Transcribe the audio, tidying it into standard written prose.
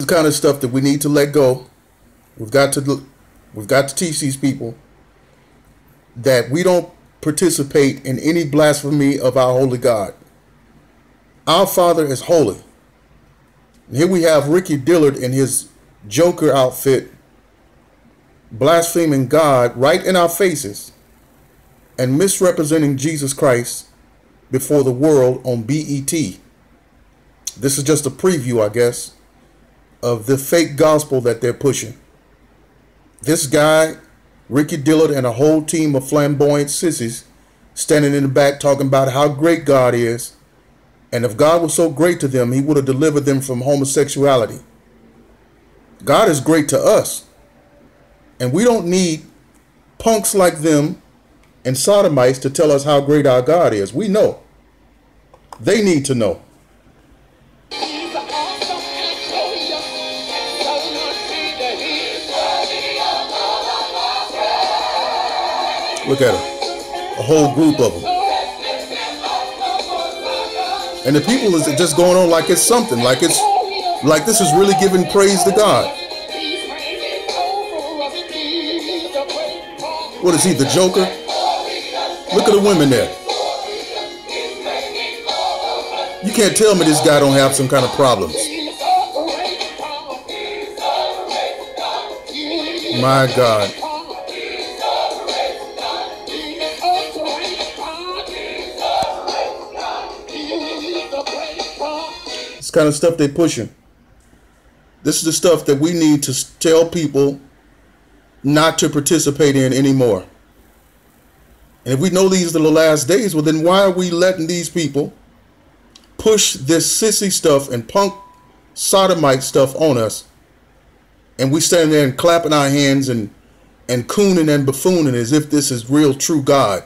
the kind of stuff that we need to let go. We've got to teach these people that we don't participate in any blasphemy of our holy God. Our Father is holy. And here we have Ricky Dillard in his Joker outfit blaspheming God right in our faces and misrepresenting Jesus Christ before the world on BET. This is just a preview, I guess, of the fake gospel that they're pushing. This guy, Ricky Dillard, and a whole team of flamboyant sissies standing in the back talking about how great God is. And if God was so great to them, he would have delivered them from homosexuality. God is great to us. And we don't need punks like them and sodomites to tell us how great our God is. We know. They need to know. Look at them. A whole group of them. And the people is just going on like it's something, like this is really giving praise to God. What is he, the Joker? Look at the women there. You can't tell me this guy don't have some kind of problems. My God. This kind of stuff they pushing. This is the stuff that we need to tell people not to participate in anymore. And if we know these are the last days, well, then why are we letting these people push this sissy stuff and punk sodomite stuff on us? And we stand there and clapping our hands and cooning and buffooning as if this is real true God.